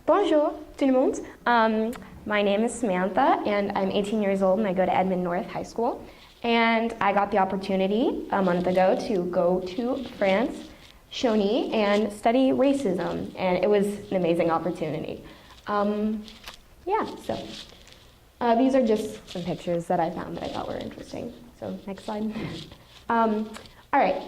Bonjour, tout le monde. My name is Samantha, and I'm 18 years old, and I go to Edmond North High School. And I got the opportunity a month ago to go to France, Chauny, and study racism, and it was an amazing opportunity. These are just some pictures that I found that I thought were interesting. So next slide. All right,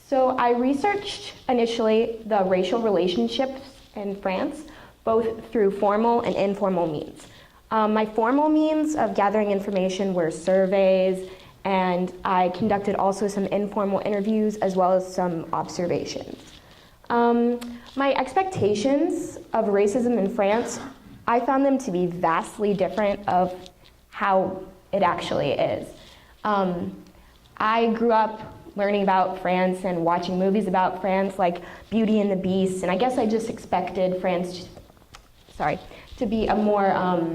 so I researched initially the racial relationships in France, both through formal and informal means. My formal means of gathering information were surveys, and I conducted also some informal interviews as well as some observations. My expectations of racism in France, I found them to be vastly different of how it actually is. I grew up learning about France and watching movies about France like Beauty and the Beast, and I guess I just expected France to be a more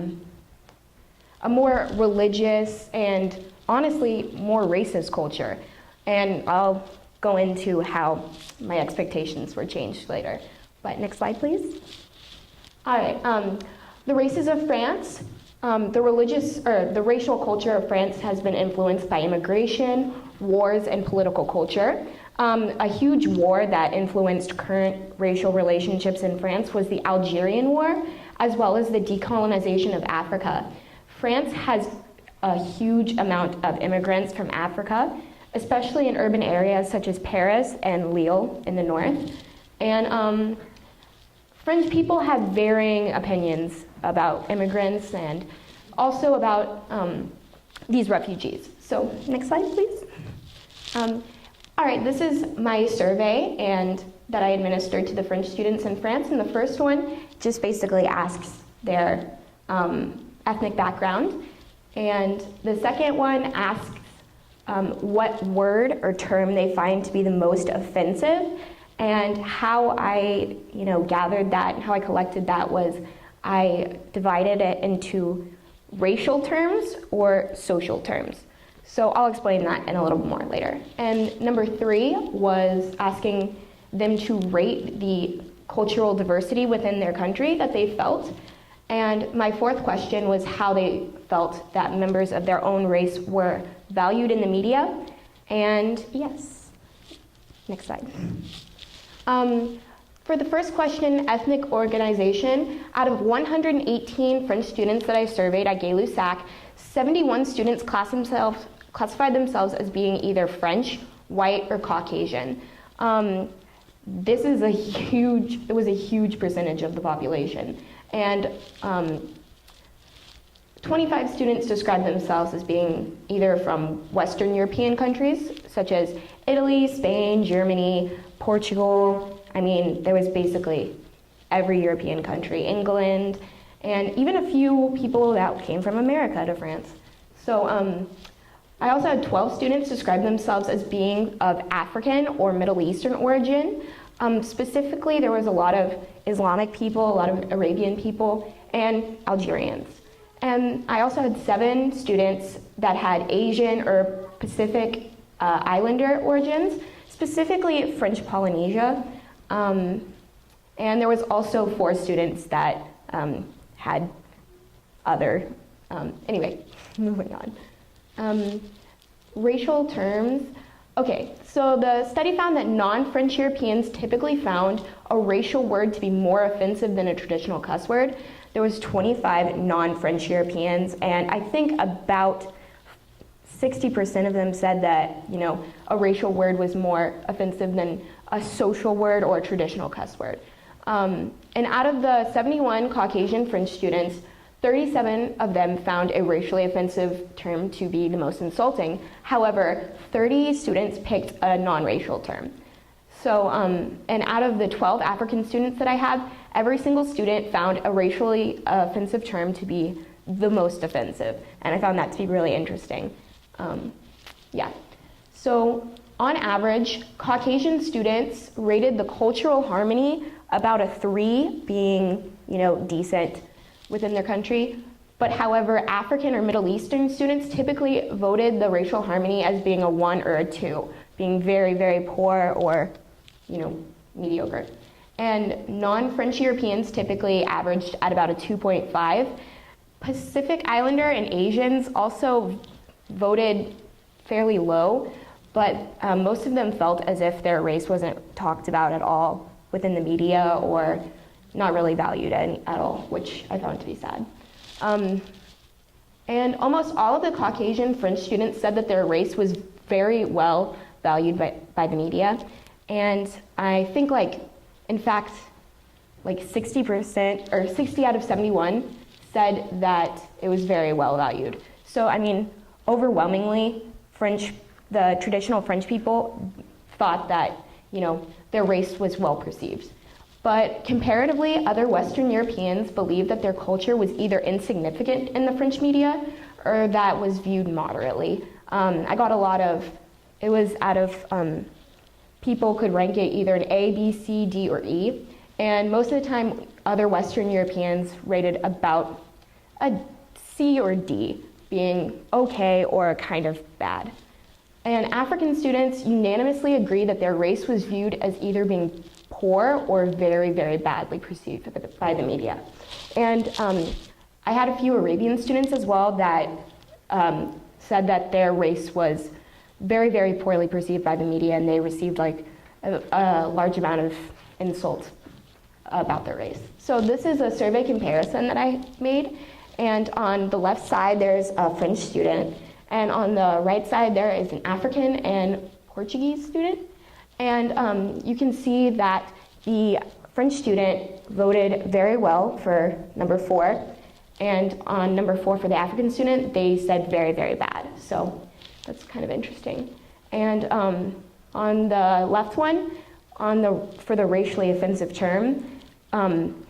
religious and honestly more racist culture. And I'll go into how my expectations were changed later. But next slide, please. All right, the races of France, the racial culture of France has been influenced by immigration, wars, and political culture. A huge war that influenced current racial relationships in France was the Algerian War, as well as the decolonization of Africa. France has a huge amount of immigrants from Africa, especially in urban areas such as Paris and Lille in the north. And French people have varying opinions about immigrants and also about these refugees. So next slide, please. All right, this is my survey and that I administered to the French students in France. And the first one just basically asks their ethnic background. And the second one asks what word or term they find to be the most offensive. And how I gathered that, how I collected that was I divided it into racial terms or social terms. So I'll explain that in a little more later. And number 3 was asking them to rate the cultural diversity within their country that they felt. And my 4th question was how they felt that members of their own race were valued in the media. And yes, next slide. For the first question, ethnic organization, out of 118 French students that I surveyed at Gay-Lussac, 71 students classified themselves as being either French, white, or Caucasian. This is it was a huge percentage of the population. And 25 students described themselves as being either from Western European countries, such as Italy, Spain, Germany, Portugal. I mean, there was basically every European country, England, and even a few people that came from America to France. So I also had 12 students describe themselves as being of African or Middle Eastern origin. Specifically, there was a lot of Islamic people, a lot of Arabian people, and Algerians. And I also had 7 students that had Asian or Pacific Islander origins, specifically French Polynesia. And there was also 4 students that had other, anyway, moving on. Racial terms. Okay, so the study found that non-French Europeans typically found a racial word to be more offensive than a traditional cuss word. There was 25 non-French Europeans, and I think about 60% of them said that, a racial word was more offensive than a social word or a traditional cuss word. And out of the 71 Caucasian French students, 37 of them found a racially offensive term to be the most insulting. However, 30 students picked a non-racial term. So, and out of the 12 African students that I have, every single student found a racially offensive term to be the most offensive. And I found that to be really interesting. So on average, Caucasian students rated the cultural harmony about a 3, being, decent within their country. But however, African or Middle Eastern students typically voted the racial harmony as being a 1 or a 2, being very, very poor or, mediocre. And non-French Europeans typically averaged at about a 2.5. Pacific Islander and Asians also voted fairly low, but most of them felt as if their race wasn't talked about at all within the media or not really valued at all, which I found to be sad. And almost all of the Caucasian French students said that their race was very well valued by the media. And I think in fact, 60% or 60 out of 71 said that it was very well valued. So, I mean, overwhelmingly, the traditional French people thought that, their race was well perceived. But comparatively, other Western Europeans believed that their culture was either insignificant in the French media or that was viewed moderately. I got a lot of, it was out of, people could rank it either an A, B, C, D, or E. And most of the time, other Western Europeans rated about a C or D, being okay or kind of bad. And African students unanimously agreed that their race was viewed as either being poor or very, very badly perceived by the media. And I had a few Arabian students as well that said that their race was very, very poorly perceived by the media, and they received a large amount of insults about their race. So this is a survey comparison that I made, and on the left side there's a French student, and on the right side there is an African and Portuguese student. And you can see that the French student voted very well for number 4, and on number 4 for the African student, they said very, very bad. So that's kind of interesting. And on the left one, for the racially offensive term,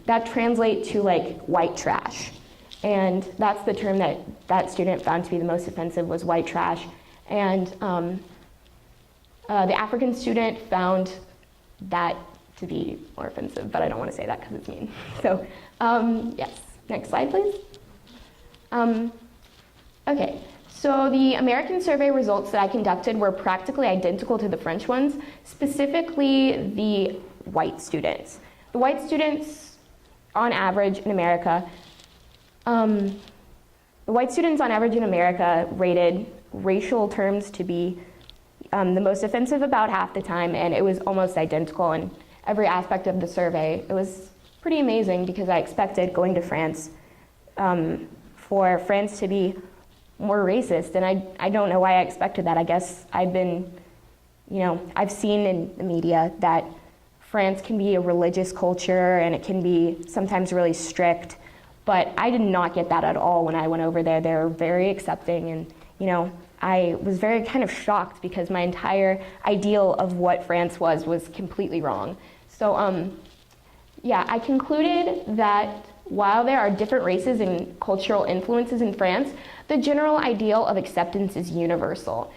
that translates to white trash. And that's the term that student found to be the most offensive, was white trash. And the African student found that to be more offensive, but I don't want to say that because it's mean. So yes, next slide, please. Okay, so the American survey results that I conducted were practically identical to the French ones, specifically the white students. The white students, on average in America, rated racial terms to be the most offensive about half the time, and it was almost identical in every aspect of the survey. It was pretty amazing because I expected, going to France, for France to be more racist, and I don't know why I expected that. I guess I've seen in the media that France can be a religious culture and it can be sometimes really strict, but I did not get that at all when I went over there. They were very accepting, and I was very kind of shocked because my entire ideal of what France was completely wrong. So yeah, I concluded that while there are different races and cultural influences in France, the general ideal of acceptance is universal.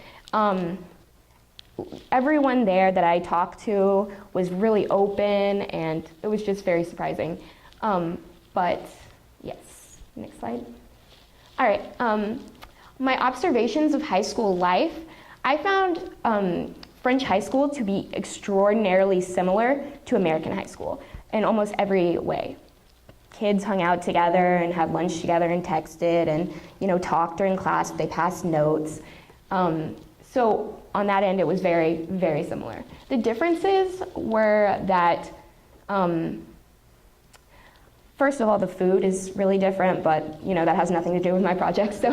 Everyone there that I talked to was really open, and it was just very surprising. But yes, next slide. All right, my observations of high school life, I found French high school to be extraordinarily similar to American high school in almost every way. Kids hung out together and had lunch together and texted and talked during class. They passed notes. So on that end, it was very, very similar. The differences were that, first of all, the food is really different, but that has nothing to do with my project. So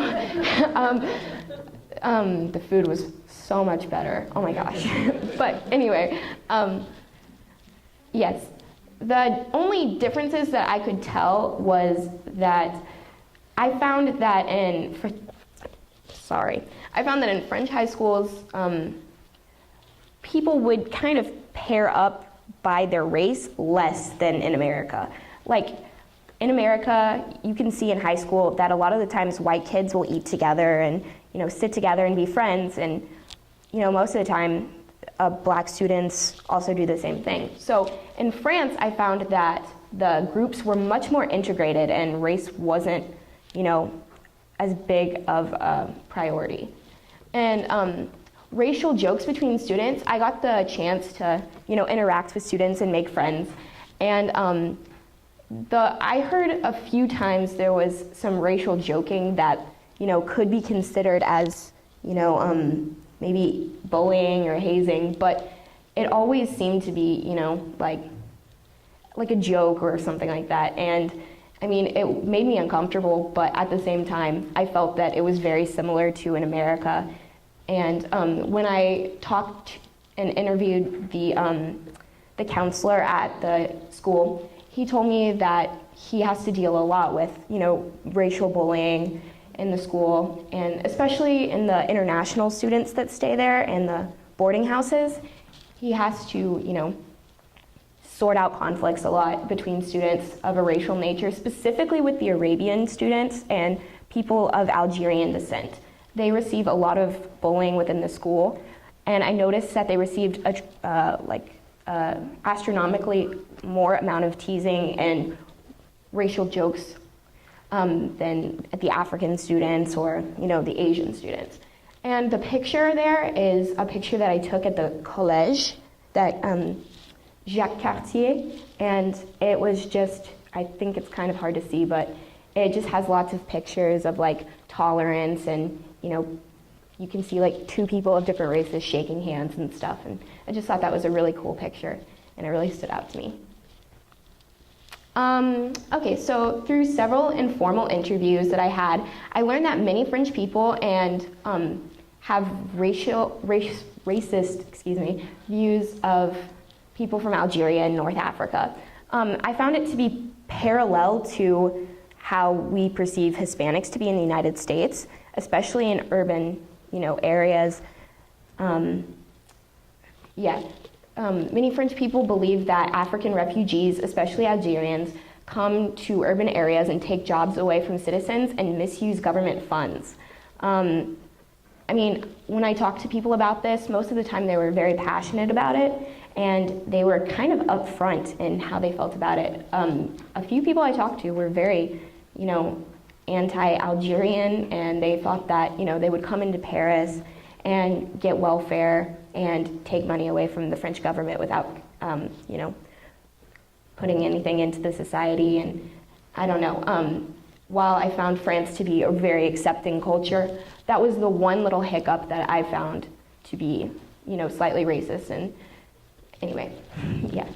the food was so much better. Oh my gosh. But anyway, yes. The only differences that I could tell was that I found that in French high schools, people would kind of pair up by their race less than in America. Like in America, you can see in high school that a lot of the times white kids will eat together and sit together and be friends, and most of the time black students also do the same thing. So in France, I found that the groups were much more integrated and race wasn't, as big of a priority. And racial jokes between students, I got the chance to, interact with students and make friends. And I heard a few times there was some racial joking that, could be considered as, maybe bullying or hazing, but it always seemed to be, like a joke or something like that. And I mean, it made me uncomfortable, but at the same time, I felt that it was very similar to in America. And when I talked and interviewed the counselor at the school, he told me that he has to deal a lot with, racial bullying in the school, and especially in the international students that stay there and the boarding houses. He has to, sort out conflicts a lot between students of a racial nature, specifically with the Arabian students and people of Algerian descent. They receive a lot of bullying within the school, and I noticed that they received astronomically more amount of teasing and racial jokes than the African students or the Asian students. And the picture there is a picture that I took at the collège that Jacques Cartier, and it was just, I think it's kind of hard to see, but it just has lots of pictures of like tolerance, and you can see like two people of different races shaking hands and stuff, and I just thought that was a really cool picture, and it really stood out to me. Okay, so through several informal interviews that I had, I learned that many French people have racist views of people from Algeria and North Africa. I found it to be parallel to how we perceive Hispanics to be in the United States, especially in urban, areas. Many French people believe that African refugees, especially Algerians, come to urban areas and take jobs away from citizens and misuse government funds. When I talk to people about this, most of the time they were very passionate about it, and they were kind of upfront in how they felt about it. A few people I talked to were very, anti-Algerian, and they thought that, they would come into Paris and get welfare and take money away from the French government without, putting anything into the society. And I don't know. While I found France to be a very accepting culture, that was the one little hiccup that I found to be, slightly racist. And anyway, yeah.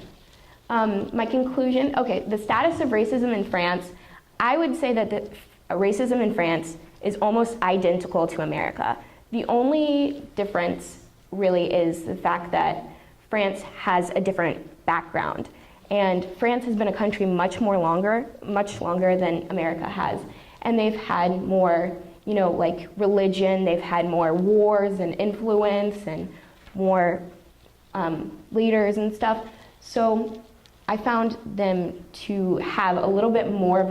My conclusion, okay, the status of racism in France, I would say that the racism in France is almost identical to America. The only difference really is the fact that France has a different background. And France has been a country much longer than America has. And they've had more, religion, they've had more wars and influence and more leaders and stuff. So I found them to have a little bit more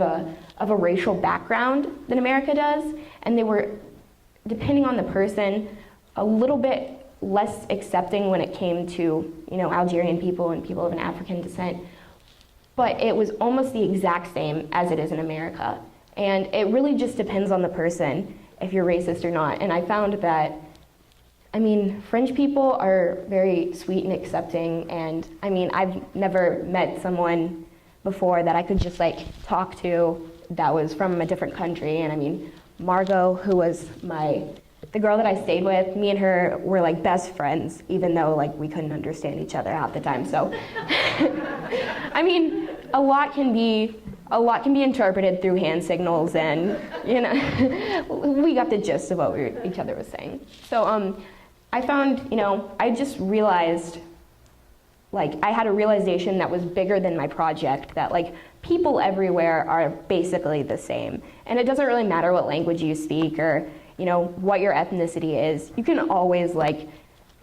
of a racial background than America does. And they were, depending on the person, a little bit less accepting when it came to, Algerian people and people of an African descent. But it was almost the exact same as it is in America. And it really just depends on the person if you're racist or not. And I found that, French people are very sweet and accepting. And I've never met someone before that I could just talk to that was from a different country. And Margot, who was the girl that I stayed with, me and her were best friends, even though we couldn't understand each other half the time. So, a lot can be interpreted through hand signals, and we got the gist of what each other was saying. So I found, I just realized, I had a realization that was bigger than my project, that people everywhere are basically the same, and it doesn't really matter what language you speak or what your ethnicity is. You can always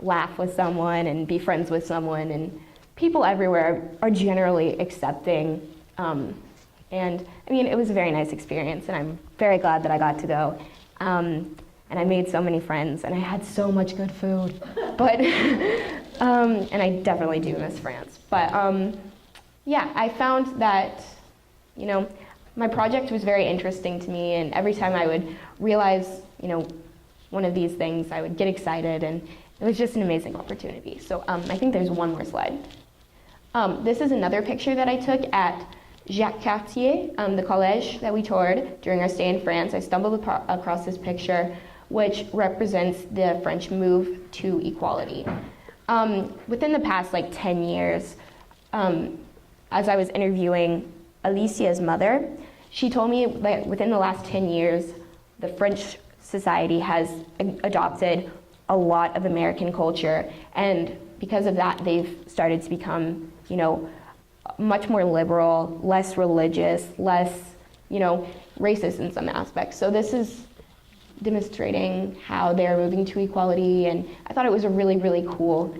laugh with someone and be friends with someone, and people everywhere are generally accepting. And it was a very nice experience, and I'm very glad that I got to go. And I made so many friends, and I had so much good food. But and I definitely do miss France. But yeah, I found that my project was very interesting to me, and every time I would realize one of these things, I would get excited, and it was just an amazing opportunity. So I think there's one more slide. This is another picture that I took at Jacques Cartier, the college that we toured during our stay in France. I stumbled across this picture, which represents the French move to equality. Within the past 10 years, as I was interviewing Alicia's mother, she told me that within the last 10 years, the French society has adopted a lot of American culture, and because of that, they've started to become, much more liberal, less religious, less, racist in some aspects. So this is demonstrating how they're moving to equality, and I thought it was a really, really cool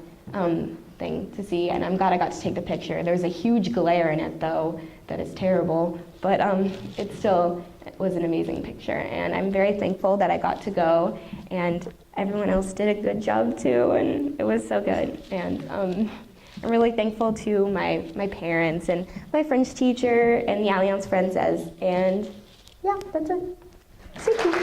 thing to see, and I'm glad I got to take the picture. There's a huge glare in it, though, that is terrible, but it still was an amazing picture, and I'm very thankful that I got to go, and everyone else did a good job, too, and it was so good, and I'm really thankful to my parents and my French teacher and the Alliance Française, and yeah, that's it. Thank you.